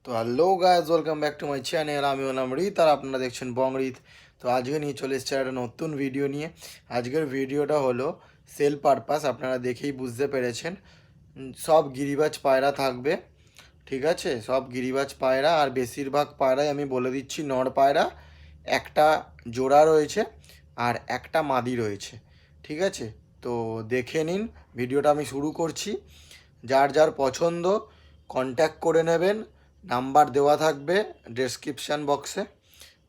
তো hello guys, welcome back to my channel. আমি হলাম রিত আর আপনারা দেখছেন বং রিত। তো আজকে নিয়ে চলে এসেছে একটা নতুন ভিডিও নিয়ে। আজকের ভিডিওটা হলো সেল পারপাস, আপনারা দেখেই বুঝতে পেরেছেন। সব গিরিবাজ পায়রা থাকবে, ঠিক আছে? সব গিরিবাজ পায়রা, আর বেশিরভাগ পায়রাই আমি বলে দিচ্ছি নর পায়রা। একটা জোড়া রয়েছে আর একটা মাদি রয়েছে, ঠিক আছে? তো দেখে নিন, ভিডিওটা আমি শুরু করছি। যার যার পছন্দ কন্ট্যাক্ট করে নেবেন, নাম্বার দেওয়া থাকবে ডেসক্রিপশান বক্সে,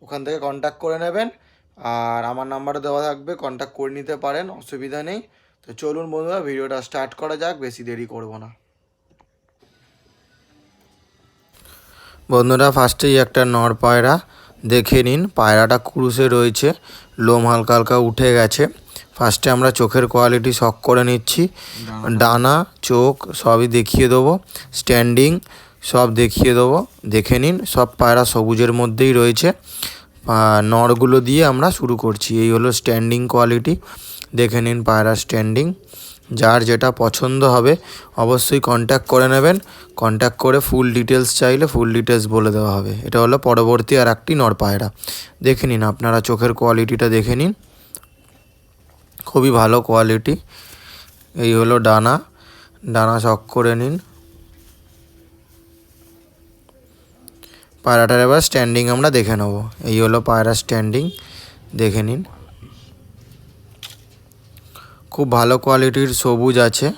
ওখান থেকে কন্ট্যাক্ট করে নেবেন। আর আমার নাম্বারও দেওয়া থাকবে, কন্ট্যাক্ট করে নিতে পারেন, অসুবিধা নেই। তো চলুন বন্ধুরা, ভিডিওটা স্টার্ট করা যাক, বেশি দেরি করব না। বন্ধুরা, ফার্স্টেই একটা নর পায়রা দেখে নিন। পায়রাটা ক্রুশে রয়েছে, লোম হালকা হালকা উঠে গেছে। ফার্স্টে আমরা চোখের কোয়ালিটি শক করে নিচ্ছি, ডানা চোখ সবই দেখিয়ে দেবো, স্ট্যান্ডিং সব দেখিয়ে দেবো। দেখে নিন, সব পায়রা সবুজের মধ্যেই রয়েছে। নরগুলো দিয়ে আমরা শুরু করছি। এই হলো স্ট্যান্ডিং কোয়ালিটি, দেখে নিন পায়রা স্ট্যান্ডিং। যার যেটা পছন্দ হবে অবশ্যই কন্ট্যাক্ট করে নেবেন। কন্ট্যাক্ট করে ফুল ডিটেলস চাইলে ফুল ডিটেলস বলে দেওয়া হবে। এটা হলো পরবর্তী আর একটি নর পায়রা। দেখে নিন, আপনারা চোখের কোয়ালিটিটা দেখে নিন, খুবই ভালো কোয়ালিটি। এই হলো ডানা, ডানা শক করে নিন। পায়রাটার এবার স্ট্যান্ডিং আমরা দেখে নেব। এই হলো পায়রা স্ট্যান্ডিং, দেখে নিন, খুব ভালো কোয়ালিটির সবুজ আছে।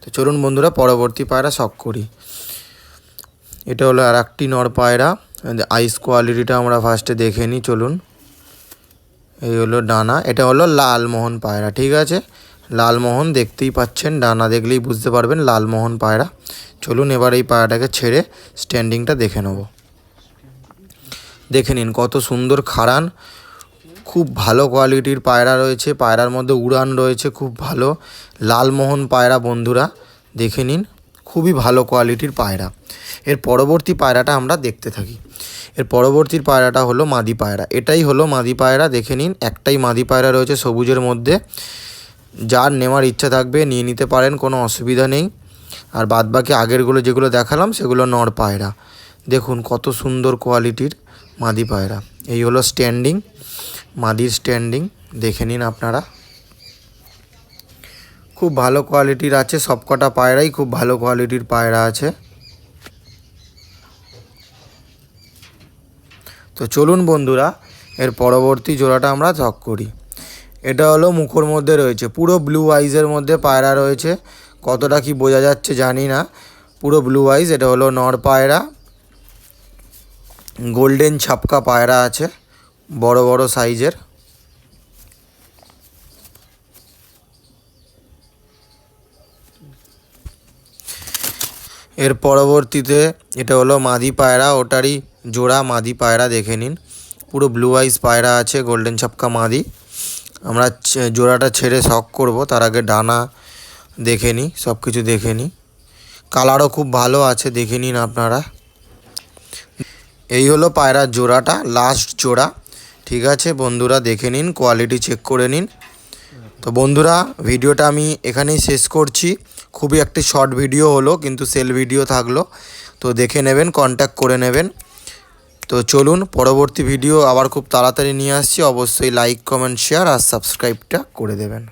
তো চলুন বন্ধুরা, পরবর্তী পায়রা শক করি। এটা হলো আর একটি নর পায়রা। আইস কোয়ালিটিটা আমরা ফার্স্টে দেখে নিই, চলুন। এই হলো ডানা, এটা হলো লালমোহন পায়রা, ঠিক আছে? লালমোহন দেখতেই পাচ্ছেন, ডানা দেখলেই বুঝতে পারবেন লালমোহন পায়রা। চলুন এবার এই পায়রাটাকে ছেড়ে স্ট্যান্ডিংটা দেখে নেব। দেখে নিন কত সুন্দর খাড়ান, খুব ভালো কোয়ালিটির পায়রা রয়েছে। পায়রার মধ্যে উড়ান রয়েছে খুব ভালো। লালমোহন পায়রা বন্ধুরা, দেখে নিন, খুবই ভালো কোয়ালিটির পায়রা। এর পরবর্তী পায়রাটা আমরা দেখতে থাকি। এর পরবর্তীর পায়রাটা হলো মাদি পায়রা। এটাই হলো মাদি পায়রা, দেখে নিন, একটাই মাদি পায়রা রয়েছে সবুজের মধ্যে। যার নেওয়ার ইচ্ছা থাকবে নিয়ে নিতে পারেন, কোনো অসুবিধা নেই। আর বাদবাকি আগেরগুলো যেগুলো দেখালাম সেগুলো নর পায়রা। দেখুন কত সুন্দর কোয়ালিটির মাদি পায়রা। এই হলো স্ট্যান্ডিং, মাদির স্ট্যান্ডিং দেখে নিন আপনারা, খুব ভালো কোয়ালিটির আছে। সবকটা পায়রাই খুব ভালো কোয়ালিটির পায়রা আছে। তো চলুন বন্ধুরা, এর পরবর্তী জোড়াটা আমরা শক করি। এটা হলো মুখোর মধ্যে রয়েছে, পুরো ব্লু আইজের মধ্যে পায়রা রয়েছে। কতটা কি বোঝা যাচ্ছে জানি না, পুরো ব্লু আইজ। এটা হলো নর পায়রা, গোল্ডেন ছাপকা পায়রা আছে, বড় বড় সাইজের। এর পরবর্তীতে এটা হলো মাদি পায়রা, ওটারই জোড়া মাদি পায়রা, দেখে নিন, পুরো ব্লু আইস পায়রা আছে, গোল্ডেন ছাপকা মাদি। আমরা জোড়াটা ছেড়ে শক করব, তার আগে ডানা দেখে নিই, সব কিছু দেখে নিই। কালারও খুব ভালো আছে, দেখে নিন আপনারা। এই হলো পায়রার জোড়াটা, লাস্ট জোড়া, ঠিক আছে বন্ধুরা? দেখে নিন, কোয়ালিটি চেক করে নিন। তো বন্ধুরা, ভিডিওটা আমি এখানেই শেষ করছি। খুবই একটি শর্ট ভিডিও হলো, কিন্তু সেল ভিডিও থাকলো, তো দেখে নেবেন, কন্ট্যাক্ট করে নেবেন। তো চলুন, পরবর্তী ভিডিও আবার খুব তাড়াতাড়ি নিয়ে আসছি। অবশ্যই লাইক কমেন্ট শেয়ার আর সাবস্ক্রাইবটা করে দেবেন।